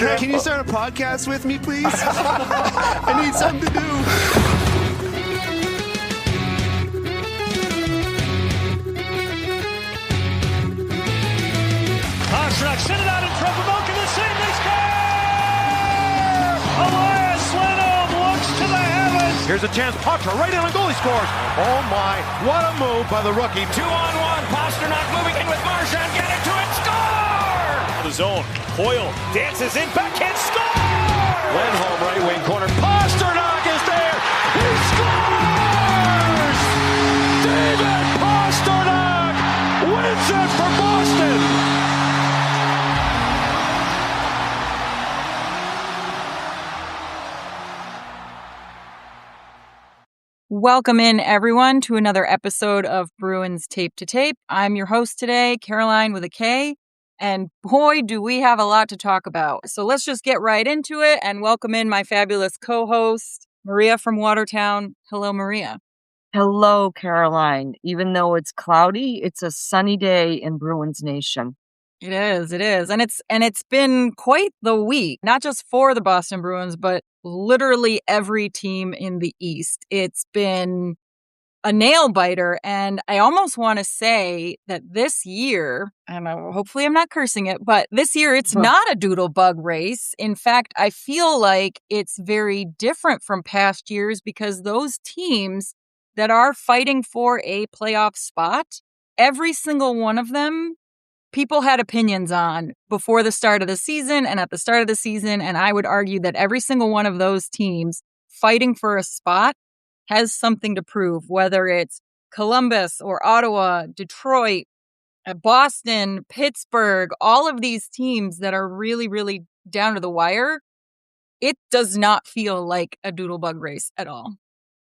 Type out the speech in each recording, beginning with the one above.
Can you start a podcast with me, please? I need something to do. Pastrnak sent it out in front of Malkin to save. They score! Elias Lindholm looks to the heavens. Here's a chance. Patra right in, and goalie scores. Oh my! What a move by the rookie. 2-on-1. Pastrnak moving in with Marchand. Get into it. Score! The zone. Coyle dances in. Backhand score! Lindholm right wing corner. Pastrnak is there. He scores! David Pastrnak wins it for Boston. Welcome in, everyone, to another episode of Bruins Tape to Tape. I'm your host today, Caroline with a K, and boy, do we have a lot to talk about. So let's just get right into it and welcome in my fabulous co-host, Maria from Watertown. Hello, Maria. Hello, Caroline. Even though it's cloudy, it's a sunny day in Bruins Nation. It is. And it's been quite the week, not just for the Boston Bruins, but literally every team in the East. It's been a nail biter. And I almost want to say that this year, and hopefully I'm not cursing it, but this year it's not a doodle bug race. In fact, I feel like it's very different from past years because those teams that are fighting for a playoff spot, every single one of them, people had opinions on before the start of the season and at the start of the season. And I would argue that every single one of those teams fighting for a spot has something to prove, whether it's Columbus or Ottawa, Detroit, Boston, Pittsburgh, all of these teams that are really, really down to the wire. It does not feel like a doodle bug race at all.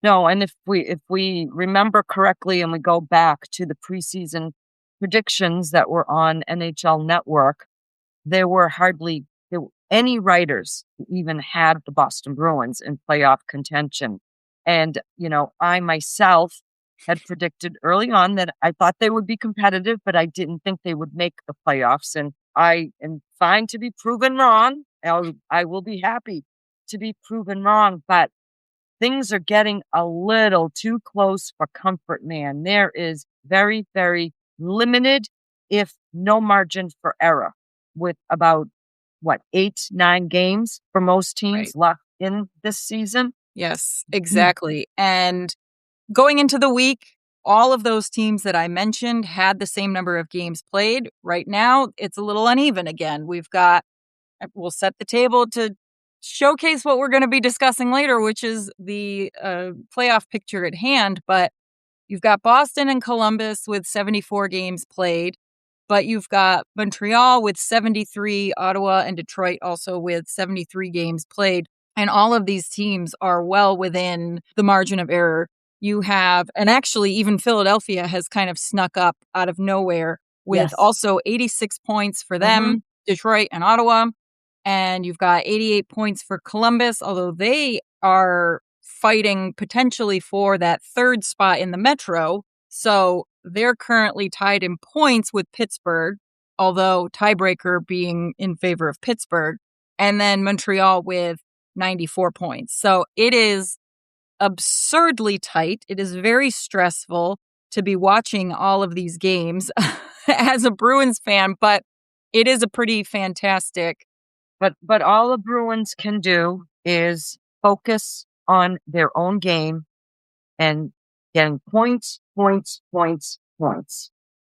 No, and if we remember correctly and we go back to the preseason predictions that were on NHL Network, there were hardly any writers who even had the Boston Bruins in playoff contention. And, I myself had predicted early on that I thought they would be competitive, but I didn't think they would make the playoffs. And I am fine to be proven wrong. I will be happy to be proven wrong, but things are getting a little too close for comfort, man. There is very, very limited, if no margin for error, with about 8-9 games for most teams left in this season. Yes, exactly. And going into the week, all of those teams that I mentioned had the same number of games played. Right now, it's a little uneven again. We'll set the table to showcase what we're going to be discussing later, which is the playoff picture at hand. But you've got Boston and Columbus with 74 games played, but you've got Montreal with 73, Ottawa and Detroit also with 73 games played. And all of these teams are well within the margin of error. You have, and actually even Philadelphia has kind of snuck up out of nowhere with also 86 points for them, Detroit and Ottawa. And you've got 88 points for Columbus, although they are fighting potentially for that third spot in the Metro. So they're currently tied in points with Pittsburgh, although tiebreaker being in favor of Pittsburgh. And then Montreal with 94 points. So it is absurdly tight. It is very stressful to be watching all of these games as a Bruins fan, but it is a pretty fantastic. But all the Bruins can do is focus on their own game and getting points.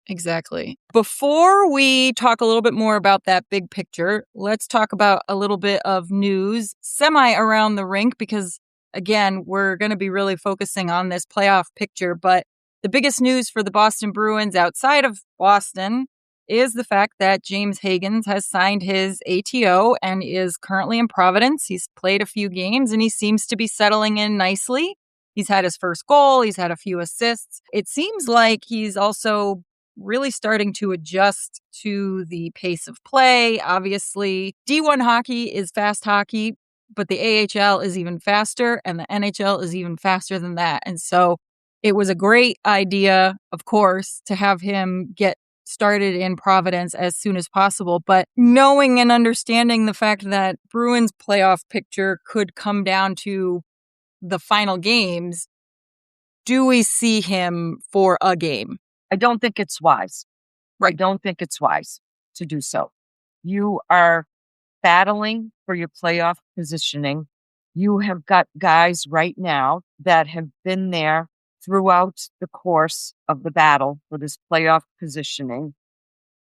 Exactly. Before we talk a little bit more about that big picture, let's talk about a little bit of news semi around the rink because, again, we're going to be really focusing on this playoff picture. But the biggest news for the Boston Bruins outside of Boston is the fact that James Higgins has signed his ATO and is currently in Providence. He's played a few games and he seems to be settling in nicely. He's had his first goal. He's had a few assists. It seems like he's also really starting to adjust to the pace of play. Obviously, D1 hockey is fast hockey, but the AHL is even faster and the NHL is even faster than that. And so it was a great idea, of course, to have him get started in Providence as soon as possible. But knowing and understanding the fact that Bruins playoff picture could come down to the final games, do we see him for a game? I don't think it's wise. Right. I don't think it's wise to do so. You are battling for your playoff positioning. You have got guys right now that have been there throughout the course of the battle for this playoff positioning.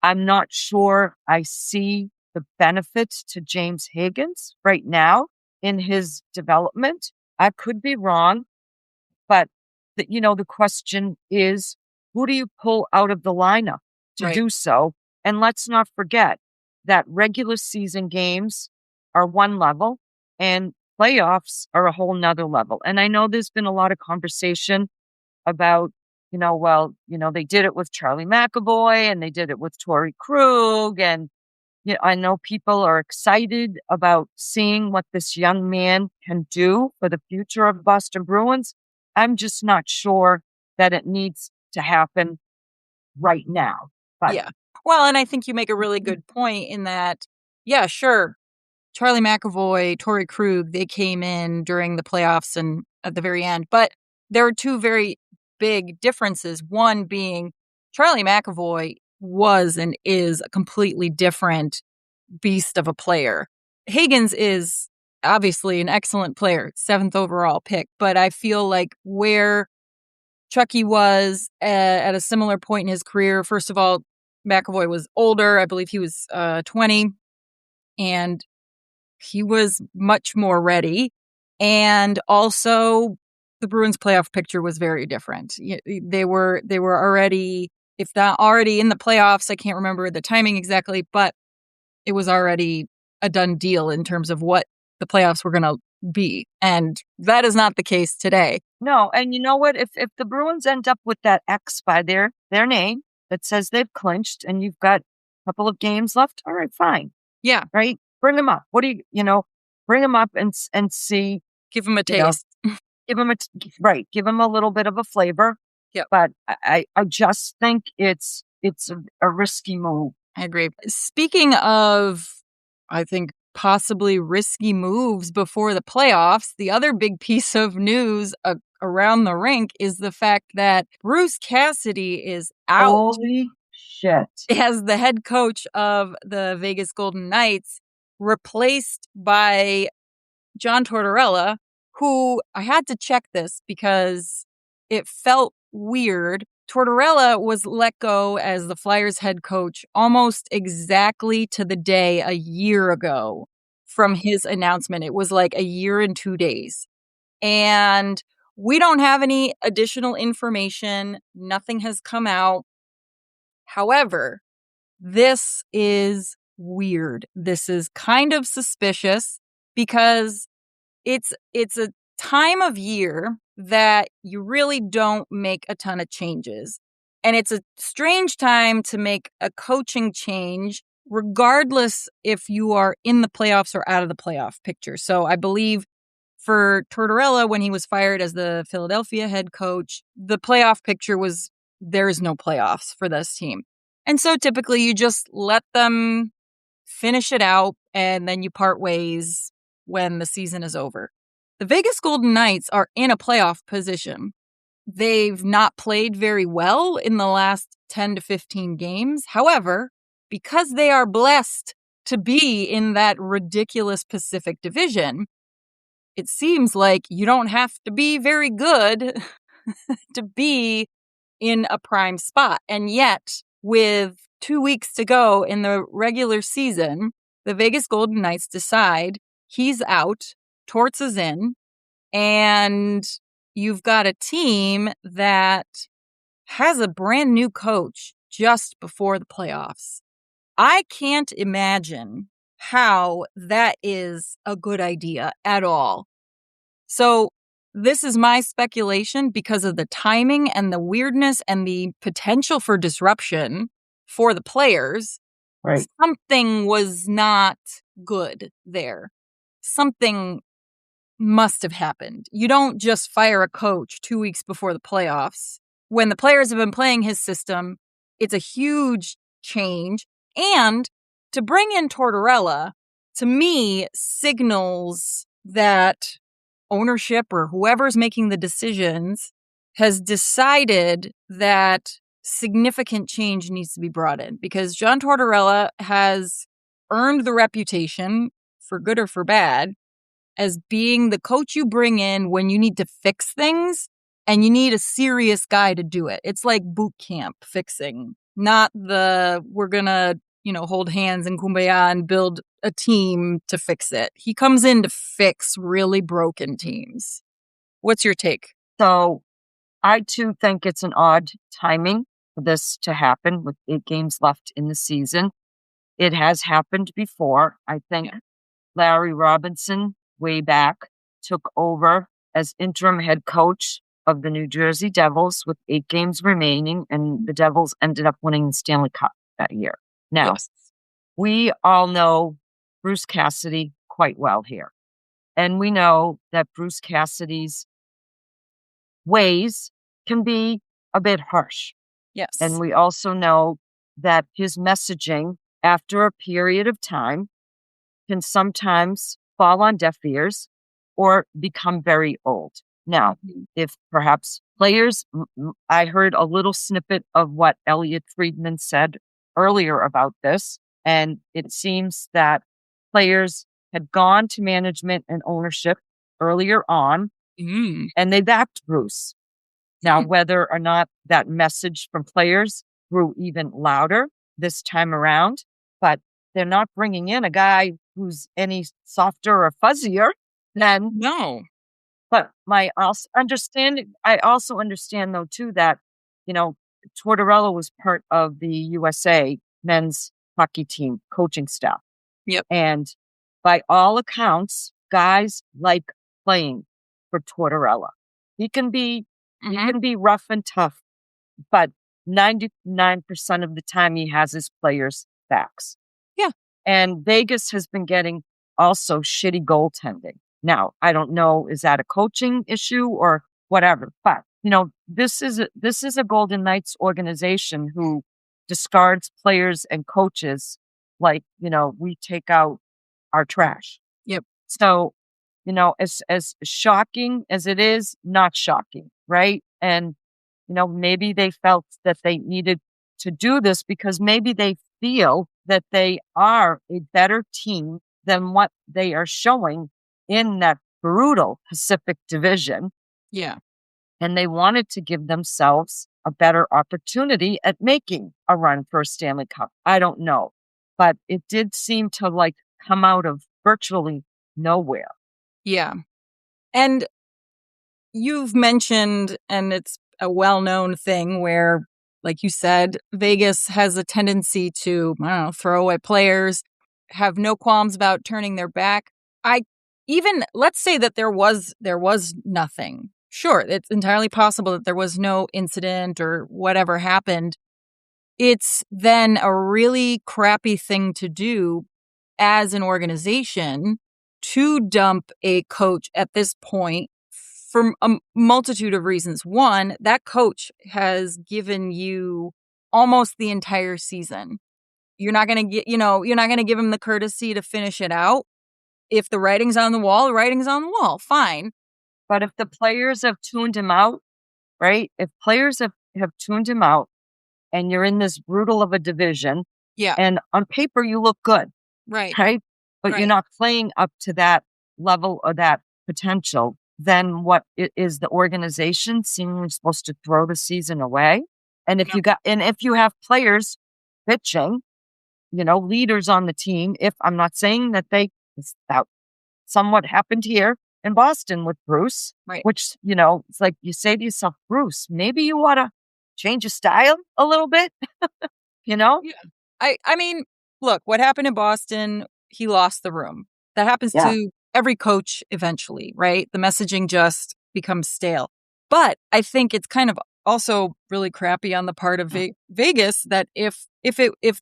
I'm not sure I see the benefits to James Higgins right now in his development. I could be wrong, but the question is, who do you pull out of the lineup to do so? And let's not forget that regular season games are one level and playoffs are a whole nother level. And I know there's been a lot of conversation about, they did it with Charlie McAvoy and they did it with Torrey Krug. And I know people are excited about seeing what this young man can do for the future of Boston Bruins. I'm just not sure that it needs to happen right now. But yeah. Well, and I think you make a really good point in that, yeah, sure, Charlie McAvoy, Torrey Krug, they came in during the playoffs and at the very end. But there are two very big differences. One being Charlie McAvoy was and is a completely different beast of a player. Higgins is obviously an excellent player, 7th overall pick. But I feel like where Chucky was at a similar point in his career, first of all, McAvoy was older. I believe he was 20. And he was much more ready. And also, the Bruins playoff picture was very different. They were already, if not already in the playoffs, I can't remember the timing exactly, but it was already a done deal in terms of what the playoffs were going to be. And that is not the case today. No, and you know what? If the Bruins end up with that X by their name that says they've clinched and you've got a couple of games left, all right, fine. Yeah. Right? Bring them up. What do bring them up and see. Give them a taste. Give them give them a little bit of a flavor. Yeah. But I just think it's a risky move. I agree. Speaking of, I think, possibly risky moves before the playoffs, the other big piece of news around the rink is the fact that Bruce Cassidy is out. Holy shit. As the head coach of the Vegas Golden Knights, replaced by John Tortorella, who I had to check this because it felt weird. Tortorella was let go as the Flyers head coach almost exactly to the day a year ago from his announcement. It was like a year and 2 days. And we don't have any additional information. Nothing has come out. However, this is weird. This is kind of suspicious because it's a time of year that you really don't make a ton of changes. And it's a strange time to make a coaching change, regardless if you are in the playoffs or out of the playoff picture. So I believe for Tortorella, when he was fired as the Philadelphia head coach, the playoff picture was there is no playoffs for this team. And so typically you just let them finish it out and then you part ways when the season is over. The Vegas Golden Knights are in a playoff position. They've not played very well in the last 10 to 15 games. However, because they are blessed to be in that ridiculous Pacific Division, it seems like you don't have to be very good to be in a prime spot. And yet, with 2 weeks to go in the regular season, the Vegas Golden Knights decide he's out, Torts is in, and you've got a team that has a brand new coach just before the playoffs. I can't imagine how that is a good idea at all. So this is my speculation because of the timing and the weirdness and the potential for disruption for the players. Right. Something was not good there. Something must have happened. You don't just fire a coach 2 weeks before the playoffs when the players have been playing his system. It's a huge change. And to bring in Tortorella, to me, signals that ownership or whoever's making the decisions has decided that significant change needs to be brought in, because John Tortorella has earned the reputation, for good or for bad, as being the coach you bring in when you need to fix things and you need a serious guy to do it. It's like boot camp fixing, not the we're going to, hold hands and kumbaya and build a team to fix it. He comes in to fix really broken teams. What's your take? So I too think it's an odd timing for this to happen with 8 games left in the season. It has happened before. I think Larry Robinson, way back, took over as interim head coach of the New Jersey Devils with 8 games remaining, and the Devils ended up winning the Stanley Cup that year. Now, we all know Bruce Cassidy quite well here. And we know that Bruce Cassidy's ways can be a bit harsh. Yes. And we also know that his messaging after a period of time can sometimes fall on deaf ears or become very old. Now, if perhaps players, I heard a little snippet of what Elliot Friedman said earlier about this, and it seems that players had gone to management and ownership earlier on, and they backed Bruce. Now, whether or not that message from players grew even louder this time around, but they're not bringing in a guy who's any softer or fuzzier than. No. But I also understand though too that, Tortorella was part of the USA men's hockey team coaching staff. Yep. And by all accounts, guys like playing for Tortorella. He can be rough and tough, but 99% of the time he has his players' backs. Yeah. And Vegas has been getting also shitty goaltending. Now, I don't know, is that a coaching issue or whatever? But, this is a Golden Knights organization who discards players and coaches like, we take out our trash. Yep. So, as shocking as it is, not shocking, right? And, maybe they felt that they needed to do this because maybe they feel that they are a better team than what they are showing in that brutal Pacific Division. Yeah. And they wanted to give themselves a better opportunity at making a run for a Stanley Cup. I don't know. But it did seem to come out of virtually nowhere. Yeah. And you've mentioned, and it's a well-known thing where, like you said, Vegas has a tendency to, throw away players, have no qualms about turning their back. Let's say that there was nothing. Sure, it's entirely possible that there was no incident or whatever happened. It's then a really crappy thing to do as an organization to dump a coach at this point for a multitude of reasons. One, that coach has given you almost the entire season. You're not going to give him the courtesy to finish it out. If the writing's on the wall, the writing's on the wall. Fine. But if the players have tuned him out, right? If players have tuned him out and you're in this brutal of a division, and on paper you look good, right? But you're not playing up to that level or that potential, then what is the organization seemingly supposed to throw the season away? And if you have players bitching, leaders on the team, if I'm not saying that that somewhat happened here in Boston with Bruce, right? Which, it's like you say to yourself, Bruce, maybe you want to change your style a little bit, Yeah. I mean, look, what happened in Boston, he lost the room. That happens to every coach eventually, right? The messaging just becomes stale. But I think it's kind of also really crappy on the part of Vegas that if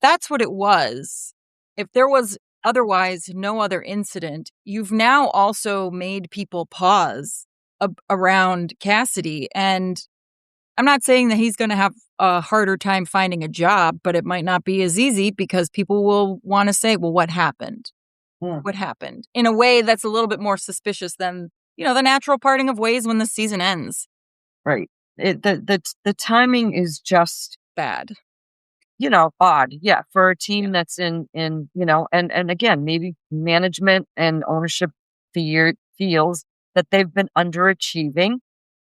that's what it was, if there was otherwise no other incident, you've now also made people pause around Cassidy. And I'm not saying that he's going to have a harder time finding a job, but it might not be as easy because people will want to say, well, what happened? What happened? In a way that's a little bit more suspicious than, the natural parting of ways when the season ends. Right. The timing is just bad. Odd. Yeah. For a team that's in, and again, maybe management and ownership feels that they've been underachieving.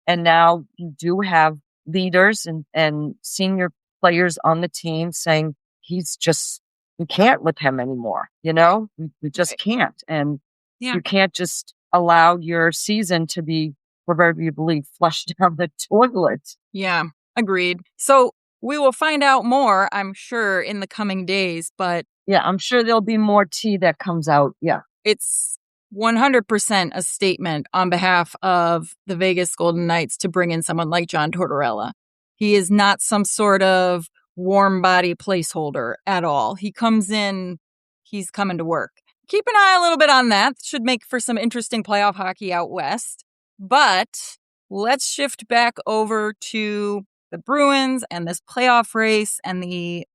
And now you do have leaders and senior players on the team saying we can't with him anymore. We just can't. And you can't just allow your season to be proverbially flushed down the toilet. Yeah, agreed. So we will find out more, I'm sure, in the coming days. But yeah, I'm sure there'll be more tea that comes out. Yeah. It's 100% a statement on behalf of the Vegas Golden Knights to bring in someone like John Tortorella. He is not some sort of warm body placeholder at all. He comes in, he's coming to work. Keep an eye a little bit on that. Should make for some interesting playoff hockey out west. But let's shift back over to the Bruins and this playoff race and the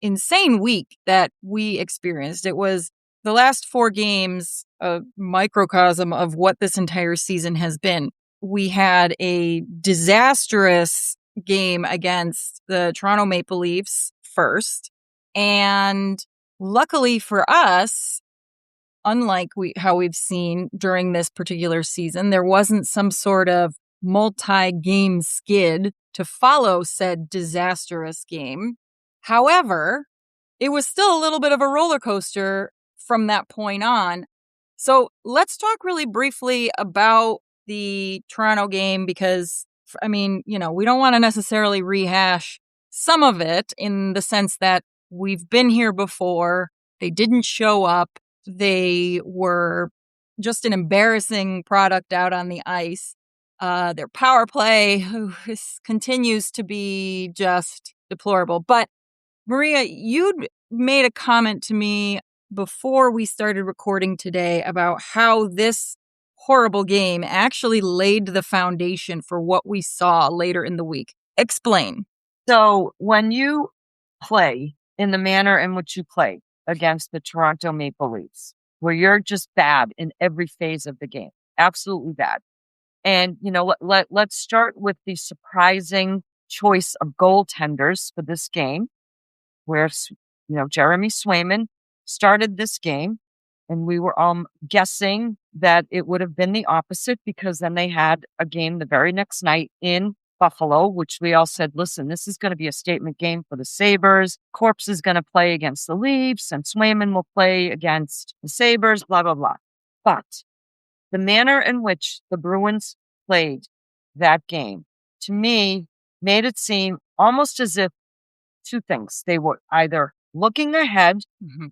insane week that we experienced. It was the last 4 games, a microcosm of what this entire season has been. We had a disastrous game against the Toronto Maple Leafs first. And luckily for us, unlike how we've seen during this particular season, there wasn't some sort of multi-game skid to follow said disastrous game. However, it was still a little bit of a roller coaster from that point on. So let's talk really briefly about the Toronto game because, we don't want to necessarily rehash some of it in the sense that we've been here before. They didn't show up. They were just an embarrassing product out on the ice. Their power play continues to be just deplorable. But Maria, you'd made a comment to me before we started recording today about how this horrible game actually laid the foundation for what we saw later in the week. Explain. So when you play in the manner in which you play against the Toronto Maple Leafs, where you're just bad in every phase of the game, absolutely bad. And, let's start with the surprising choice of goaltenders for this game, where, Jeremy Swayman started this game. And we were all guessing that it would have been the opposite because then they had a game the very next night in Buffalo, which we all said, listen, this is going to be a statement game for the Sabres. Corpse is going to play against the Leafs and Swayman will play against the Sabres, blah, blah, blah. But the manner in which the Bruins played that game, to me, made it seem almost as if 2 things. They were either looking ahead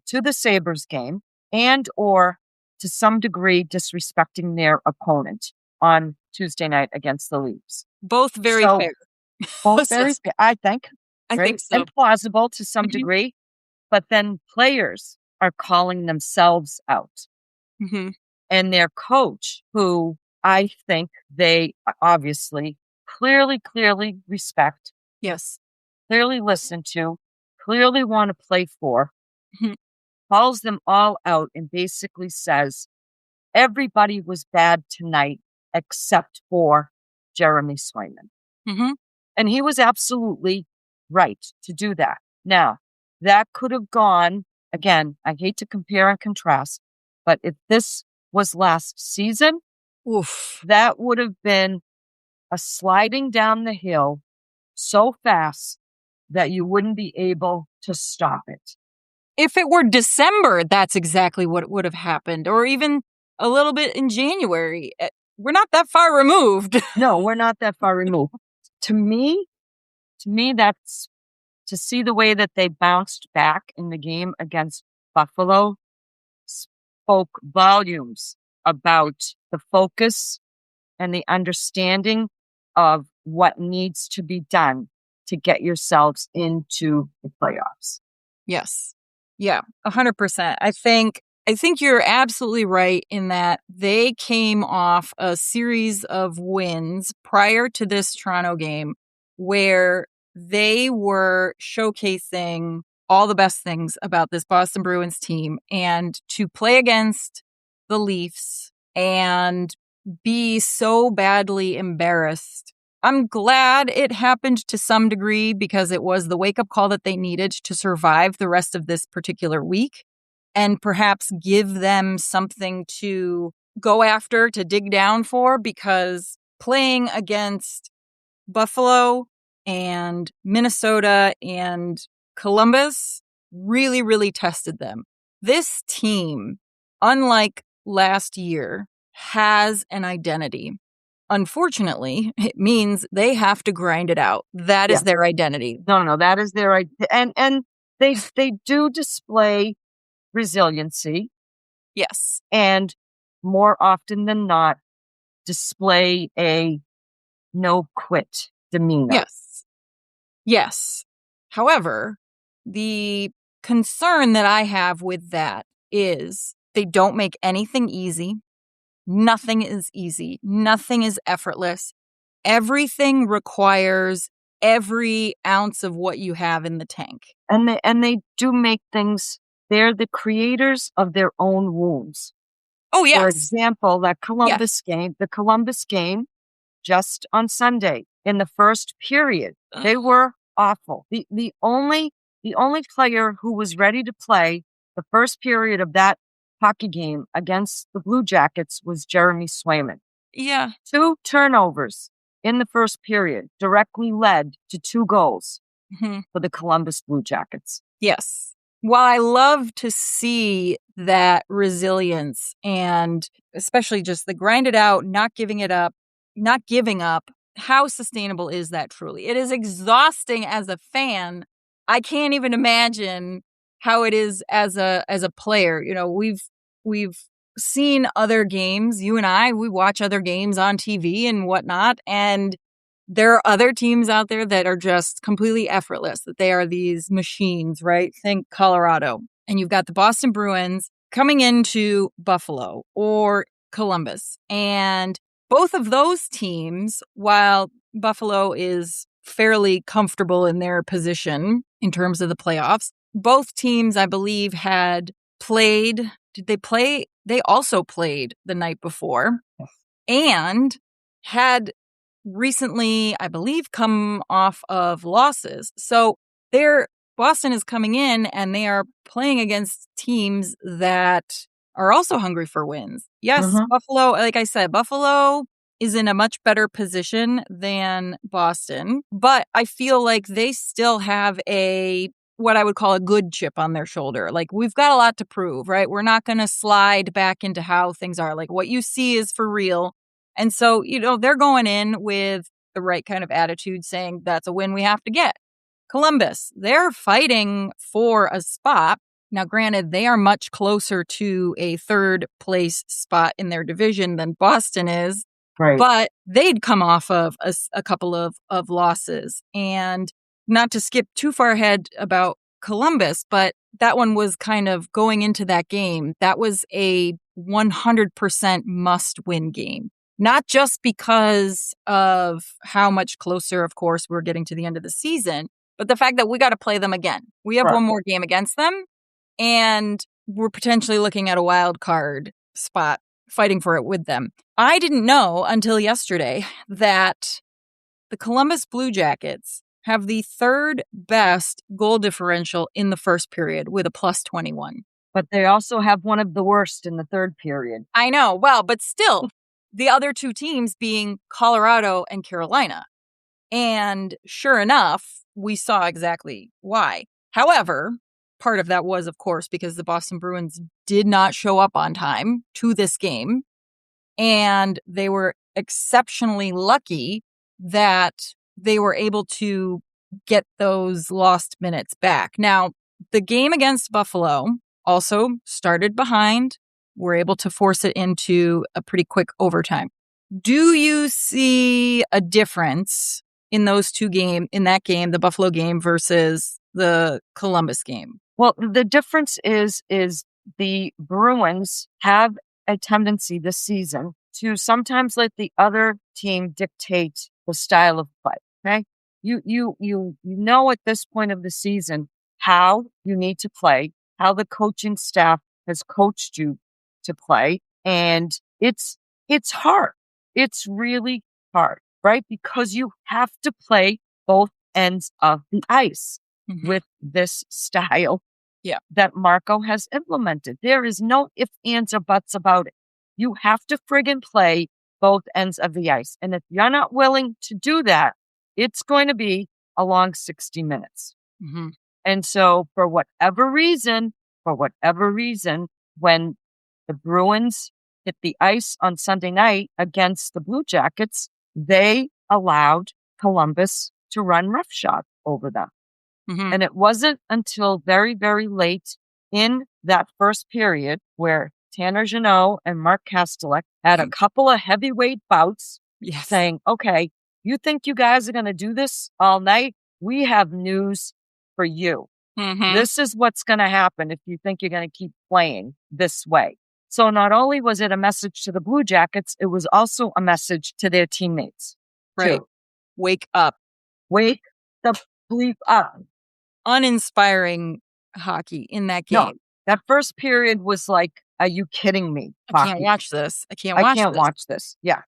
to the Sabres game and or to some degree disrespecting their opponent on Tuesday night against the Leafs. Both very fair. Both very fair, I think. I think so. And plausible to some degree. But then players are calling themselves out. And their coach, who I think they obviously clearly respect. Yes. Clearly listen to, clearly want to play for, calls them all out and basically says, everybody was bad tonight except for Jeremy Swayman. And he was absolutely right to do that. Now, that could have gone, again, I hate to compare and contrast, but if this was last season, that would have been a sliding down the hill so fast that you wouldn't be able to stop it. If it were December, that's exactly what would have happened, or even a little bit in January. We're not that far removed. No, we're not that far removed. To me, that's to see the way that they bounced back in the game against Buffalo spoke volumes about the focus and the understanding of what needs to be done to get yourselves into the playoffs. Yes. Yeah, 100%. I think you're absolutely right in that they came off a series of wins prior to this Toronto game where they were showcasing all the best things about this Boston Bruins team, and to play against the Leafs and be so badly embarrassed. I'm glad it happened to some degree because it was the wake-up call that they needed to survive the rest of this particular week and perhaps give them something to go after, to dig down for, because playing against Buffalo and Minnesota and Columbus really, really tested them. This team, unlike last year, has an identity. Unfortunately, it means they have to grind it out. That is their identity. No, that is their identity. And they do display resiliency. Yes. And more often than not, display a no quit demeanor. Yes. However, the concern that I have with that is they don't make anything easy. Nothing is easy. Nothing is effortless. Everything requires every ounce of what you have in the tank. And they do make things, they're the creators of their own wounds. Oh, yes. For example, the Columbus game just on Sunday in the first period, they were awful. The only player who was ready to play the first period of that hockey game against the Blue Jackets was Jeremy Swayman. Yeah. 2 turnovers in the first period directly led to 2 goals for the Columbus Blue Jackets. Yes. While I love to see that resilience and especially just the grind it out, not giving it up, not giving up, how sustainable is that truly? It is exhausting as a fan. I can't even imagine how it is as a player. You know, we've seen other games. You and I, we watch other games on TV and whatnot, and there are other teams out there that are just completely effortless, that they are these machines, right? Think Colorado. And you've got the Boston Bruins coming into Buffalo or Columbus. And both of those teams, while Buffalo is fairly comfortable in their position in terms of the playoffs, both teams, I believe, had played. Did they play? They also played the night before and had recently, I believe, come off of losses. So Boston is coming in and they are playing against teams that are also hungry for wins. Yes, Buffalo, like I said, Buffalo is in a much better position than Boston, but I feel like they still have what I would call a good chip on their shoulder. Like, we've got a lot to prove, right? We're not going to slide back into how things are. Like, what you see is for real. And so, you know, they're going in with the right kind of attitude, saying that's a win we have to get. Columbus, they're fighting for a spot. Now, granted, they are much closer to a third place spot in their division than Boston is. Right. But they'd come off of a couple of losses. And not to skip too far ahead about Columbus, but that one was kind of going into that game. That was a 100% must-win game. Not just because of how much closer, of course, we're getting to the end of the season, but the fact that we got to play them again. We have one more game against them, and we're potentially looking at a wild card spot, fighting for it with them. I didn't know until yesterday that the Columbus Blue Jackets have the third best goal differential in the first period with a +21. But they also have one of the worst in the third period. I know. Well, but still, the other two teams being Colorado and Carolina. And sure enough, we saw exactly why. However, part of that was, of course, because the Boston Bruins did not show up on time to this game. And they were exceptionally lucky that they were able to get those lost minutes back. Now, the game against Buffalo also started behind. We're able to force it into a pretty quick overtime. Do you see a difference in those two games, in that game, the Buffalo game versus the Columbus game? Well, the difference is the Bruins have a tendency this season to sometimes let the other team dictate the style of play. Okay. You know at this point of the season how you need to play, how the coaching staff has coached you to play, and it's hard. It's really hard, right? Because you have to play both ends of the ice with this style that Marco has implemented. There is no ifs, ands, or buts about it. You have to friggin' play both ends of the ice. And if you're not willing to do that, it's going to be a long 60 minutes. And so for whatever reason, when the Bruins hit the ice on Sunday night against the Blue Jackets, they allowed Columbus to run roughshod over them. And it wasn't until very, very late in that first period where Tanner Jeannot and Mark Kastelik had a couple of heavyweight bouts saying, okay, you think you guys are going to do this all night? We have news for you. This is what's going to happen if you think you're going to keep playing this way. So not only was it a message to the Blue Jackets, it was also a message to their teammates. Right. Too. Wake up. Wake the bleep up. Uninspiring hockey in that game. No, that first period was like, are you kidding me? I can't watch this. I can't watch this. Yeah.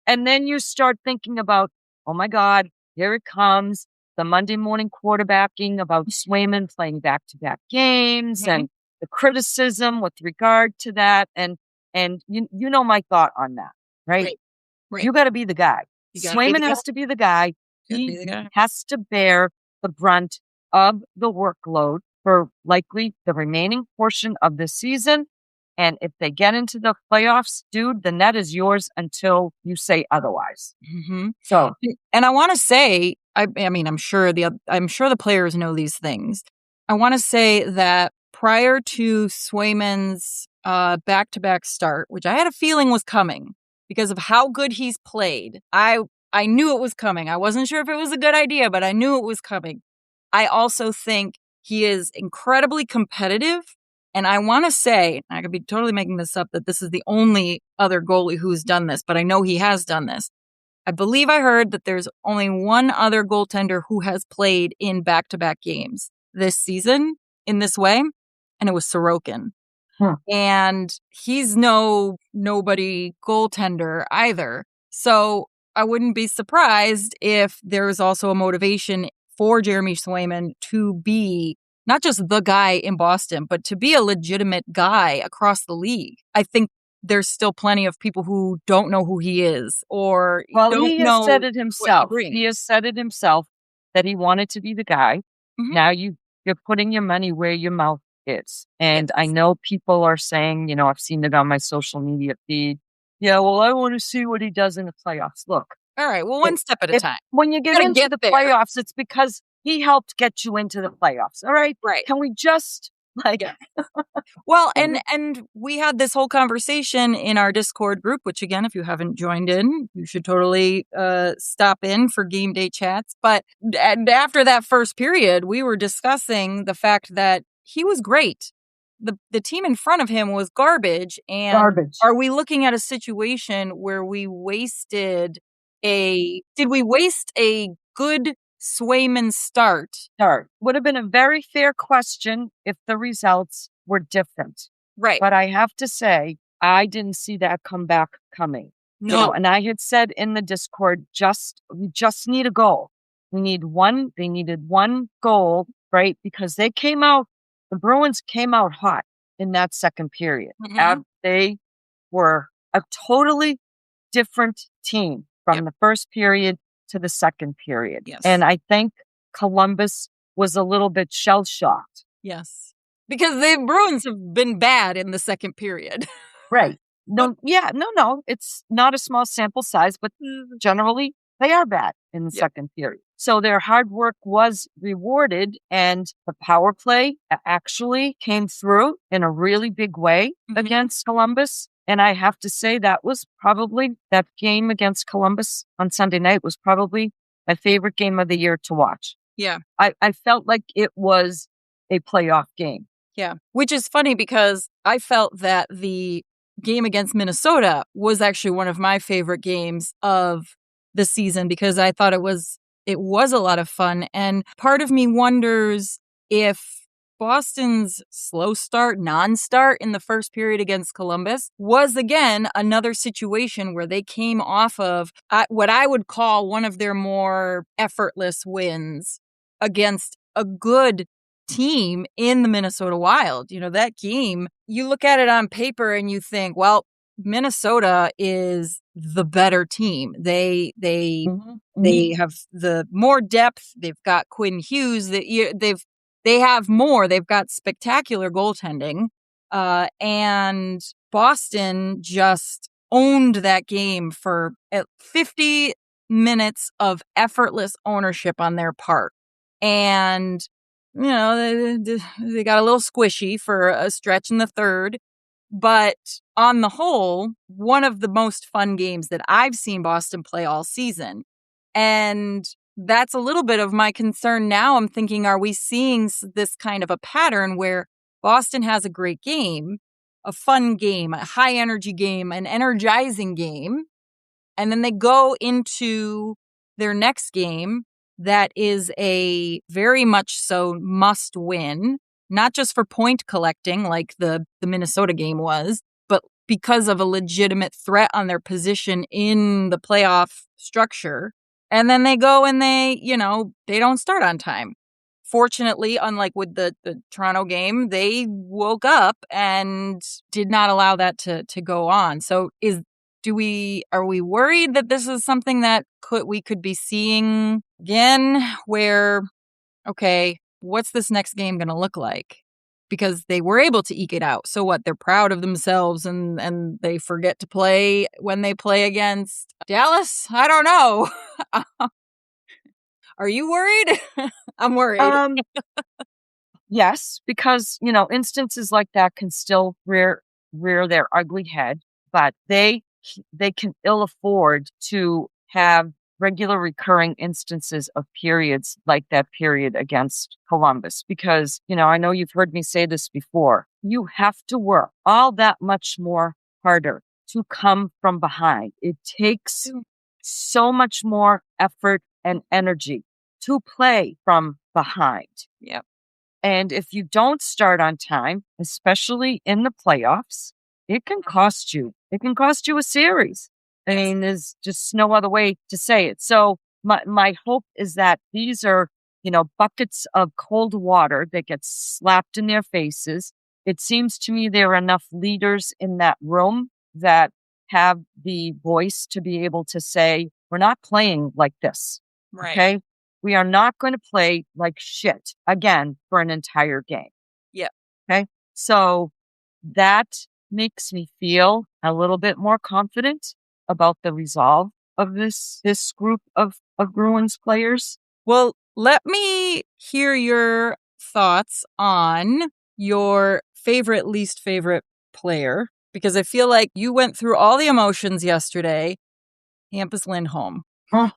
And then you start thinking about, oh my God, here it comes. The Monday morning quarterbacking about Swayman playing back-to-back games and the criticism with regard to that. And you know my thought on that, right? You got to be the guy. Swayman has to be the guy. He has to bear the brunt of the workload for likely the remaining portion of the season. And if they get into the playoffs, dude, the net is yours until you say otherwise. So, and I want to say, I mean, I'm sure the players know these things. I want to say that prior to Swayman's back-to-back start, which I had a feeling was coming because of how good he's played, I knew it was coming. I wasn't sure if it was a good idea, but I knew it was coming. I also think he is incredibly competitive. And I want to say, I could be totally making this up, that this is the only other goalie who's done this, but I know he has done this. I believe I heard that there's only one other goaltender who has played in back-to-back games this season in this way, and it was Sorokin. And he's nobody goaltender either. So I wouldn't be surprised if there is also a motivation for Jeremy Swayman to be not just the guy in Boston, but to be a legitimate guy across the league. I think there's still plenty of people who don't know who he is or he has said it himself. He has said it himself that he wanted to be the guy. Now you're putting your money where your mouth is. And I know people are saying, I've seen it on my social media feed. Yeah, well, I want to see what he does in the playoffs. Look. All right. Well, one step at a time. When you get into the playoffs, it's because he helped get you into the playoffs. All right. Right. Can we just Well, and we had this whole conversation in our Discord group, which again, if you haven't joined in, you should totally stop in for game day chats. But after that first period, we were discussing the fact that he was great. The team in front of him was garbage. And are we looking at a situation where we wasted did we waste a good Swayman start? Would have been a very fair question if the results were different. Right. But I have to say, I didn't see that comeback coming. No. And I had said in the Discord, we just need a goal. They needed one goal, right? Because the Bruins came out hot in that second period. They were a totally different team from the first period to the second period. Yes. And I think Columbus was a little bit shell-shocked. Yes. Because the Bruins have been bad in the second period. Right. No. It's not a small sample size, but generally they are bad in the second period. So their hard work was rewarded, and the power play actually came through in a really big way against Columbus. And I have to say that game against Columbus on Sunday night was probably my favorite game of the year to watch. Yeah. I felt like it was a playoff game. Yeah. Which is funny because I felt that the game against Minnesota was actually one of my favorite games of the season because I thought it was It was a lot of fun. And part of me wonders if Boston's slow start, non-start in the first period against Columbus was, again, another situation where they came off of what I would call one of their more effortless wins against a good team in the Minnesota Wild. You know, that game, you look at it on paper and you think, well, Minnesota is the better team. They have the more depth. They've got Quinn Hughes. They have more. They've got spectacular goaltending. And Boston just owned that game for 50 minutes of effortless ownership on their part. And, you know, they got a little squishy for a stretch in the third. But on the whole, one of the most fun games that I've seen Boston play all season. And that's a little bit of my concern now. I'm thinking, are we seeing this kind of a pattern where Boston has a great game, a fun game, a high energy game, an energizing game, and then they go into their next game that is a very much so must win, not just for point collecting like the Minnesota game was, but because of a legitimate threat on their position in the playoff structure. And then they go and they don't start on time. Fortunately, unlike with the Toronto game, they woke up and did not allow that to go on. So are we worried that this is something that we could be seeing again where, okay, what's this next game going to look like? Because they were able to eke it out. So what? They're proud of themselves and they forget to play when they play against Dallas? I don't know. Are you worried? I'm worried. Yes, because, instances like that can still rear their ugly head, but they can ill afford to have regular recurring instances of periods like that period against Columbus. Because, I know you've heard me say this before, you have to work all that much more harder to come from behind. It takes so much more effort and energy to play from behind. Yep. And if you don't start on time, especially in the playoffs, it can cost you. It can cost you a series. I mean, there's just no other way to say it. So my hope is that these are, buckets of cold water that get slapped in their faces. It seems to me there are enough leaders in that room that have the voice to be able to say, we're not playing like this. Right. Okay. We are not going to play like shit again for an entire game. Yeah. Okay. So that makes me feel a little bit more confident about the resolve of this group of Bruins players. Well, let me hear your thoughts on your favorite, least favorite player, because I feel like you went through all the emotions yesterday. Hampus Lindholm. Huh.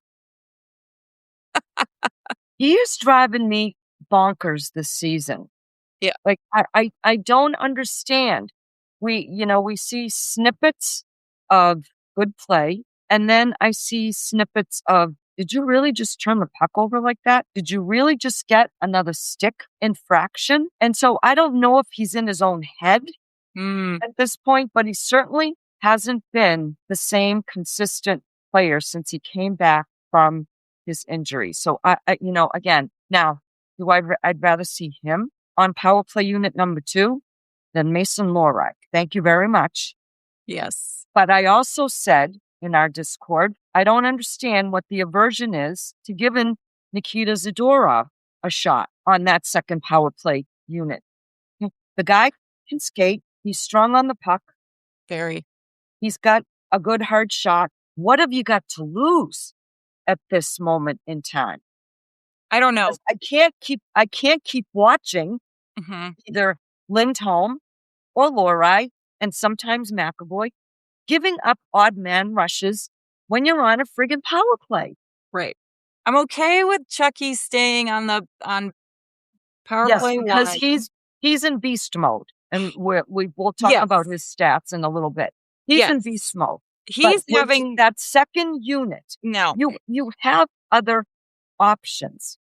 He is driving me bonkers this season. Yeah. Like, I don't understand. We see snippets of good play, and then I see snippets of, did you really just turn the puck over like that? Did you really just get another stick infraction? And so I don't know if he's in his own head at this point, but he certainly hasn't been the same consistent player since he came back from his injury. So I again, now, I'd rather see him on power play unit number 2 than Mason Lohrei. Thank you very much. Yes. But I also said in our Discord, I don't understand what the aversion is to giving Nikita Zadorov a shot on that second power play unit. The guy can skate. He's strong on the puck. Very. He's got a good hard shot. What have you got to lose at this moment in time? I don't know. I can't keep watching either Lindholm or Lohrei and sometimes McAvoy giving up odd man rushes when you're on a friggin' power play. Right. I'm okay with Chucky staying on power play because one. he's in beast mode, and we'll talk about his stats in a little bit. He's in beast mode. He's having that second unit. No. You have other options.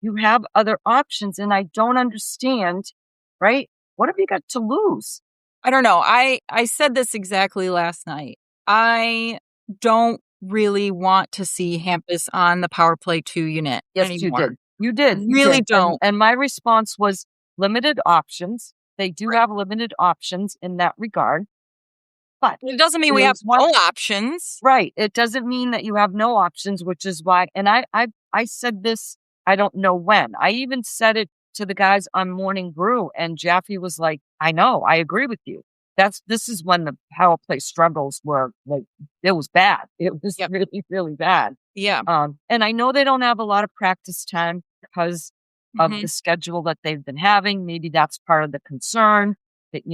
You have other options, and I don't understand, right? What have you got to lose? I don't know. I said this exactly last night. I don't really want to see Hampus on the power play 2 unit Yes, anymore. You did. You Really did. don't. And my response was limited options. They do have limited options in that regard. But it doesn't mean we have no options. Right. It doesn't mean that you have no options, which is why, and I said this, I don't know when. I even said it to the guys on Morning Brew, and Jaffe was like, I know, I agree with you. This is when the power play struggles were like, it was bad. It was really, really bad. Yeah. And I know they don't have a lot of practice time because of the schedule that they've been having. Maybe that's part of the concern that,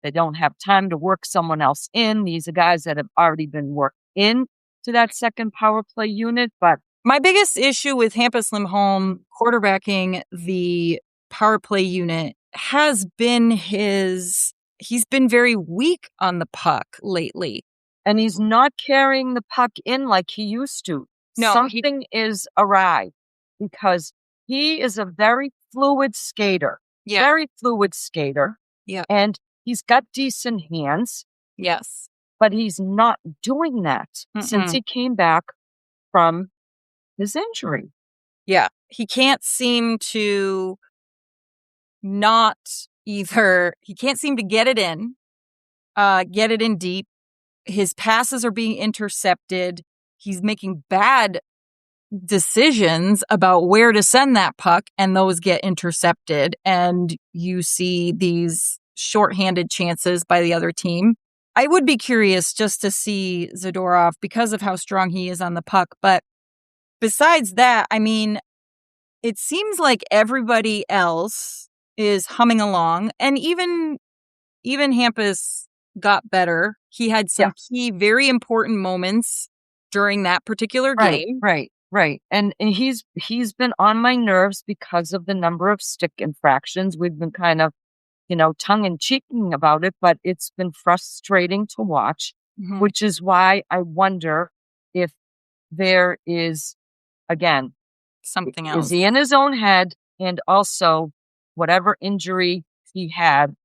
they don't have time to work someone else in. These are guys that have already been worked in to that second power play unit. But my biggest issue with Hampus Lindholm quarterbacking the power play unit has been he's been very weak on the puck lately. And he's not carrying the puck in like he used to. No, something is awry because he is a very fluid skater. Yeah. Very fluid skater. Yeah. And he's got decent hands. Yes. But he's not doing that since he came back from his injury. Yeah. He can't seem to he can't seem to get it in deep. His passes are being intercepted. He's making bad decisions about where to send that puck, and those get intercepted. And you see these shorthanded chances by the other team. I would be curious just to see Zadorov because of how strong he is on the puck. But besides that, I mean, it seems like everybody else is humming along, and even Hampus got better. He had some key, very important moments during that particular game. Right. And he's been on my nerves because of the number of stick infractions. We've been kind of, tongue-in-cheeking about it, but it's been frustrating to watch, which is why I wonder if there is, again, something else. Is he in his own head? And also, whatever injury he had,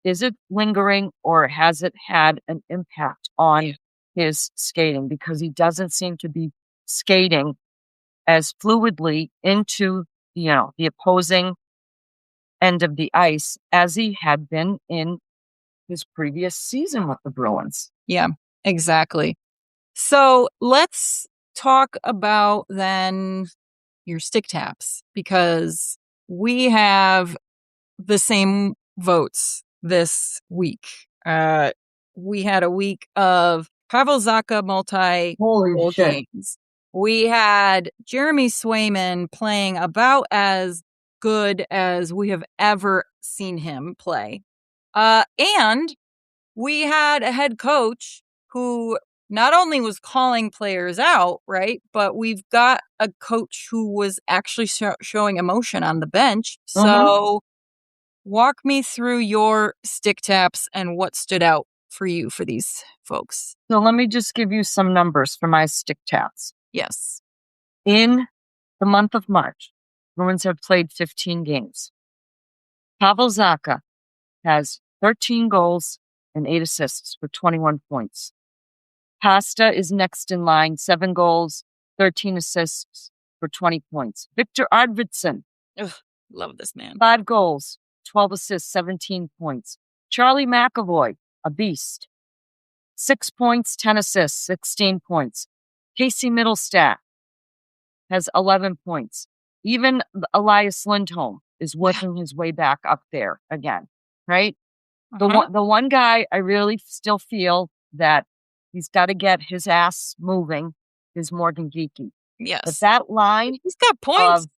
is it lingering or has it had an impact on his skating? Because he doesn't seem to be skating as fluidly into, the opposing end of the ice as he had been in his previous season with the Bruins. Yeah, exactly. So let's talk about then your stick taps, because we have the same votes this week. We had a week of Pavel Zacha multi-goal games. We had Jeremy Swayman playing about as good as we have ever seen him play. And we had a head coach who not only was calling players out, right, but we've got a coach who was actually showing emotion on the bench. So walk me through your stick taps and what stood out for you for these folks. So let me just give you some numbers for my stick taps. Yes. In the month of March, Bruins have played 15 games. Pavel Zacha has 13 goals and 8 assists for 21 points. Pasta is next in line, 7 goals, 13 assists for 20 points. Victor Arvidsson. Love this man. 5 goals, 12 assists, 17 points. Charlie McAvoy, a beast. 6 points, 10 assists, 16 points. Casey Middlestat has 11 points. Even Elias Lindholm is working his way back up there again, right? The one guy I really still feel that he's got to get his ass moving is Morgan Geekie. Yes. But that line, he's got points. Of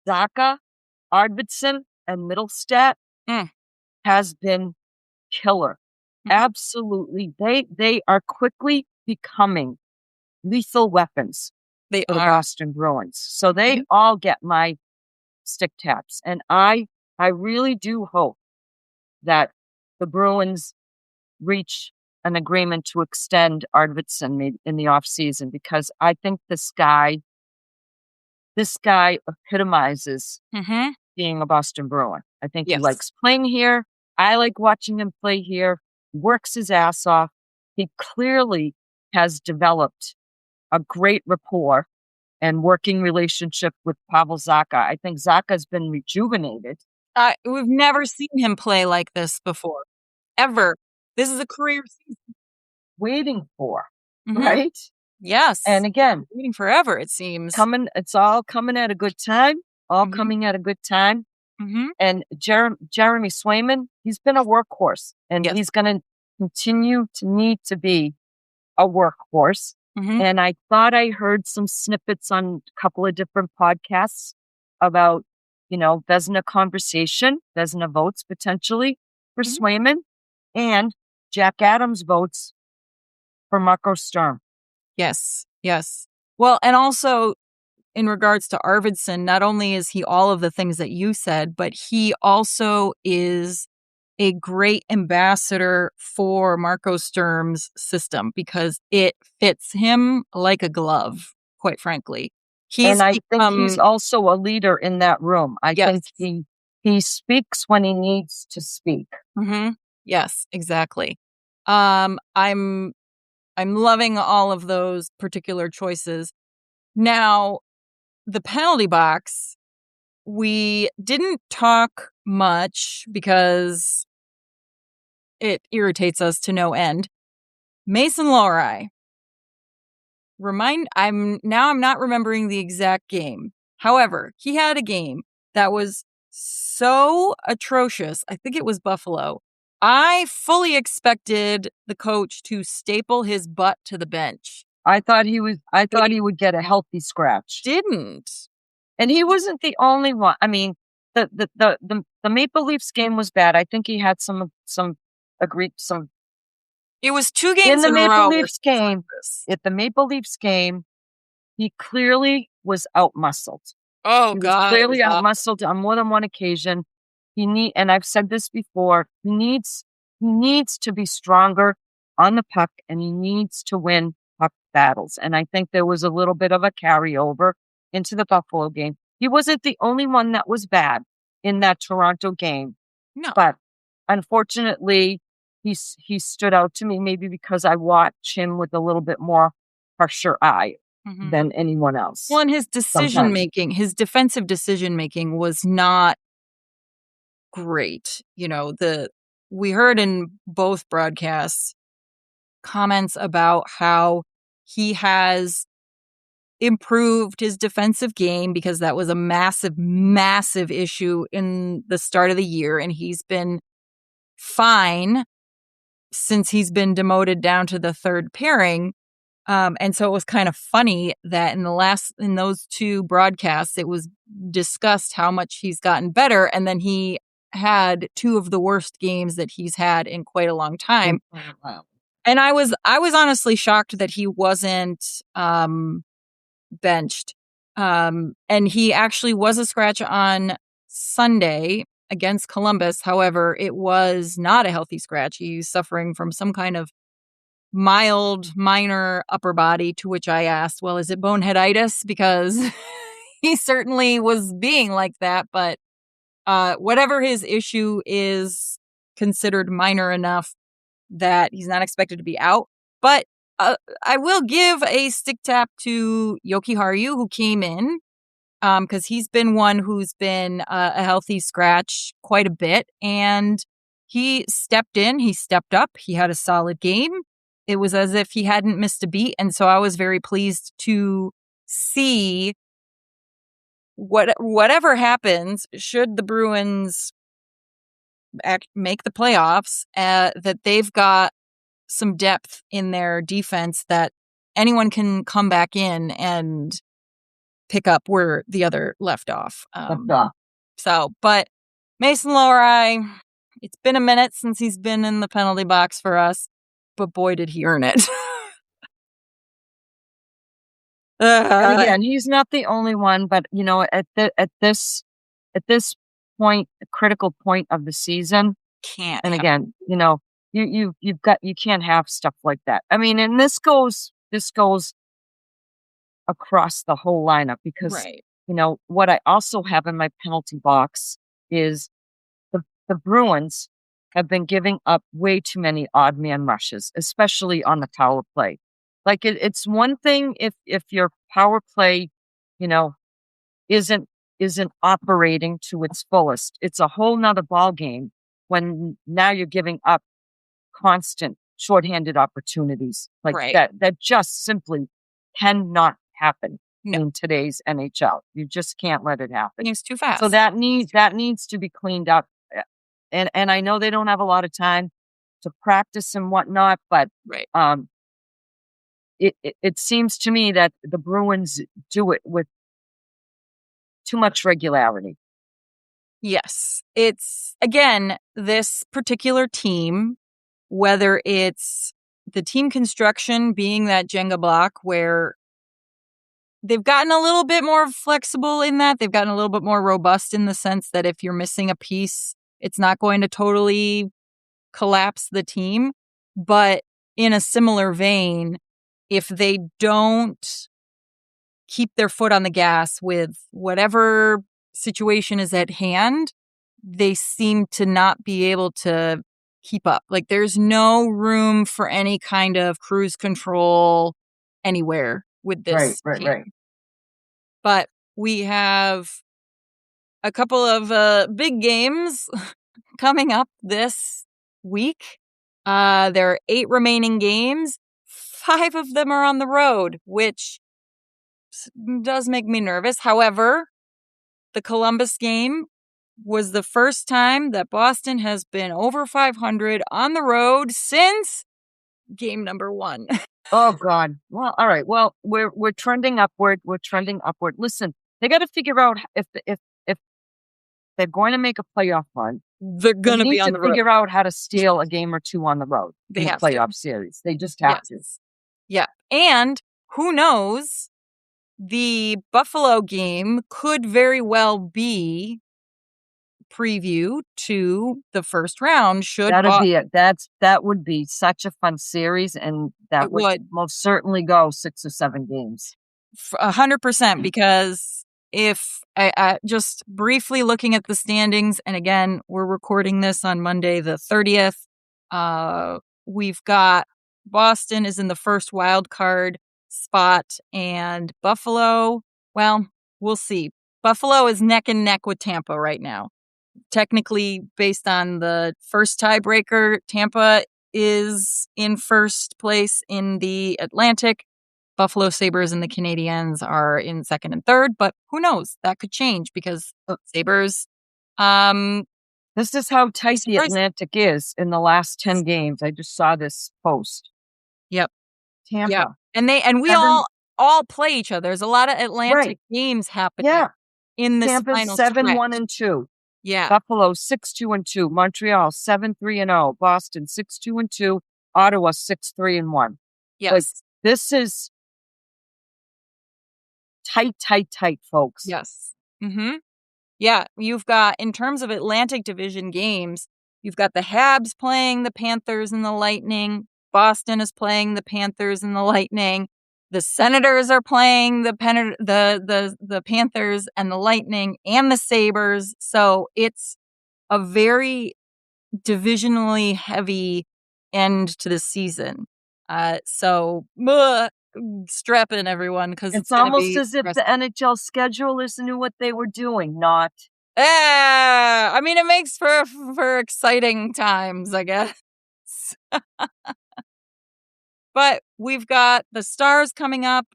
Zacha, Arvidsson, and Middlestat has been killer. Absolutely. They are quickly becoming lethal weapons for the Boston Bruins. So they all get my stick taps. And I really do hope that the Bruins reach an agreement to extend Arvidsson in the offseason, because I think this guy this guy epitomizes Mm-hmm. being a Boston Bruin. I think he Yes. likes playing here. I like watching him play here. Works his ass off. He clearly has developed a great rapport and working relationship with Pavel Zacha. I think Zacha's been rejuvenated. We've never seen him play like this before, ever. This is a career season. Waiting for, Mhm. right? Yes. And again, Waiting forever, it seems. it's all coming at a good time. Mhm. Coming at a good time. Mm-hmm. And Jeremy Swayman, he's been a workhorse, and Yes. he's going to continue to need to be a workhorse. Mm-hmm. And I thought I heard some snippets on a couple of different podcasts about, Vezina conversation, Vezina votes potentially for Mhm. Swayman, and Jack Adams votes for Marco Sturm. Yes. Yes. Well, and also in regards to Arvidsson, not only is he all of the things that you said, but he also is a great ambassador for Marco Sturm's system because it fits him like a glove, quite frankly. And I think he's also a leader in that room. I Yes. think he speaks when he needs to speak. Mm-hmm. Yes, exactly. I'm loving all of those particular choices. Now, the penalty box, we didn't talk much because it irritates us to no end. Mason Lohrei. I'm not remembering the exact game. However, he had a game that was so atrocious. I think it was Buffalo. I fully expected the coach to staple his butt to the bench. I thought he would get a healthy scratch. Didn't. And he wasn't the only one. I mean, the Maple Leafs game was bad. I think he had some It was 2 games in the in a row. Maple Leafs game. At the Maple Leafs game, he clearly was outmuscled. Oh, He was God. clearly outmuscled on more than one occasion. And I've said this before, he needs to be stronger on the puck, and he needs to win puck battles. And I think there was a little bit of a carryover into the Buffalo game. He wasn't the only one that was bad in that Toronto game. No. But unfortunately, he stood out to me, maybe because I watch him with a little bit more harsher eye than anyone else. Well, and his decision-making, his defensive decision-making was not great. We heard in both broadcasts comments about how he has improved his defensive game because that was a massive, massive issue in the start of the year. And he's been fine since he's been demoted down to the third pairing. And so it was kind of funny that in those 2 broadcasts, it was discussed how much he's gotten better. And then he had 2 of the worst games that he's had in quite a long time. And I was honestly shocked that he wasn't benched. And he actually was a scratch on Sunday against Columbus. However, it was not a healthy scratch. He's suffering from some kind of minor upper body, to which I asked, well, is it boneheaditis? Because he certainly was being like that. But whatever his issue is considered minor enough that he's not expected to be out. But I will give a stick tap to Yoki Haru, who came in, because he's been one who's been a healthy scratch quite a bit. And he stepped in, he stepped up, he had a solid game. It was as if he hadn't missed a beat. And so I was very pleased to see whatever happens, should the Bruins make the playoffs, that they've got some depth in their defense that anyone can come back in and pick up where the other left off. But Mason Lohrei, it's been a minute since he's been in the penalty box for us, but boy, did he earn it. And again, he's not the only one, but at this point, the critical point of the season, can't. And again, you can't have stuff like that. I mean, and this goes across the whole lineup because what I also have in my penalty box is the Bruins have been giving up way too many odd man rushes, especially on the power play. Like it's one thing if your power play, isn't operating to its fullest. It's a whole nother ball game when now you're giving up constant shorthanded opportunities like Right. that just simply cannot happen No. in today's NHL. You just can't let it happen. It's too fast. So that needs to be cleaned up. And I know they don't have a lot of time to practice and whatnot, but right. It seems to me that the Bruins do it with too much regularity. Yes. It's, again, this particular team, whether it's the team construction being that Jenga block where they've gotten a little bit more flexible in that, they've gotten a little bit more robust in the sense that if you're missing a piece, it's not going to totally collapse the team. But in a similar vein, if they don't keep their foot on the gas with whatever situation is at hand, they seem to not be able to keep up. Like there's no room for any kind of cruise control anywhere with this team. Right. But we have a couple of big games coming up this week. There are 8 remaining games. 5 of them are on the road, which does make me nervous. However, the Columbus game was the first time that Boston has been over 500 on the road since game number 1. Oh God. Well, all right. Well, we're trending upward. We're trending upward. Listen, they got to figure out if they're going to make a playoff run. They're going to be on the road. Figure out how to steal a game or 2 on the road They in the have playoff to. series. They just have to. Yeah. And who knows? The Buffalo game could very well be preview to the first round. That would be such a fun series, and that would most certainly go 6 or 7 games. 100%, because if I just briefly looking at the standings, and again, we're recording this on Monday the 30th. We've got Boston is in the first wild card spot, and Buffalo, well, we'll see. Buffalo is neck and neck with Tampa right now. Technically, based on the first tiebreaker, Tampa is in first place in the Atlantic. Buffalo Sabres and the Canadiens are in second and third, but who knows? That could change because Sabres. This is how tight the Atlantic is in the last 10 games. I just saw this post. Yep. Tampa. Yep. And we all play each other. There's a lot of Atlantic games happening in this Tampa's final 7-1-2. Yeah. Buffalo 6-2-2. Montreal 7-3-0. Boston 6-2-2. Ottawa 6-3-1. Yes. Like, this is tight, folks. Yes. Mm-hmm. Yeah. You've got, in terms of Atlantic Division games, you've got the Habs playing the Panthers and the Lightning. Boston is playing the Panthers and the Lightning. The Senators are playing the Panthers and the Lightning and the Sabres. So it's a very divisionally heavy end to the season. So strap in, everyone, because it's almost as if the NHL schedulers knew what they were doing. Not. I mean, it makes for exciting times, I guess. But we've got the Stars coming up.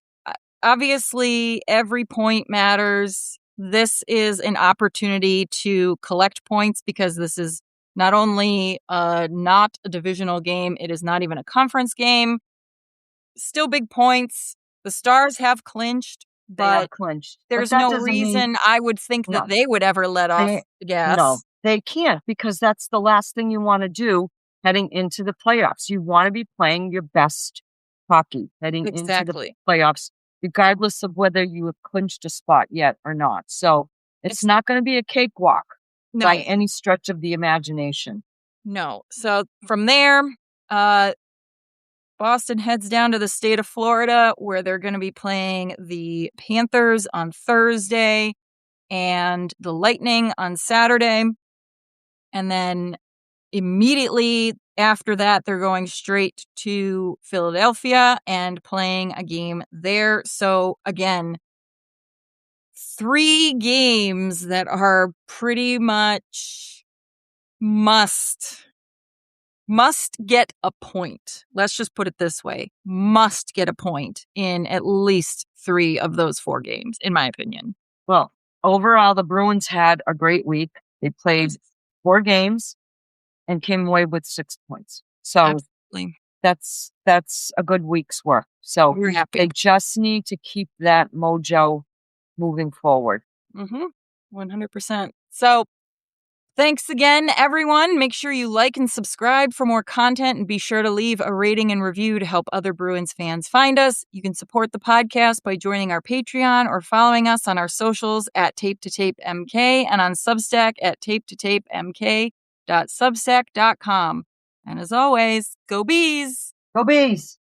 Obviously, every point matters. This is an opportunity to collect points because this is not only not a divisional game, it is not even a conference game. Still big points. The Stars have clinched, but there's no reason I would think that they would ever let off the gas. No, they can't, because that's the last thing you want to do heading into the playoffs. You want to be playing your best hockey heading into the playoffs, regardless of whether you have clinched a spot yet or not. So it's not going to be a cakewalk by any stretch of the imagination. No. So from there, Boston heads down to the state of Florida, where they're going to be playing the Panthers on Thursday and the Lightning on Saturday. And then immediately after that, they're going straight to Philadelphia and playing a game there. So again, 3 games that are pretty much must get a point. Let's just put it this way. Must get a point in at least 3 of those 4 games, in my opinion. Well, overall, the Bruins had a great week. They played 4 games and came away with 6 points. So Absolutely. that's a good week's work. So We're happy. they just need to keep that mojo moving forward. 100%. So thanks again, everyone. Make sure you like and subscribe for more content, and be sure to leave a rating and review to help other Bruins fans find us. You can support the podcast by joining our Patreon or following us on our socials at Tape2Tape.mk and on Substack at Tape2Tape.mk.substack.com. And as always, go Bees! Go Bees!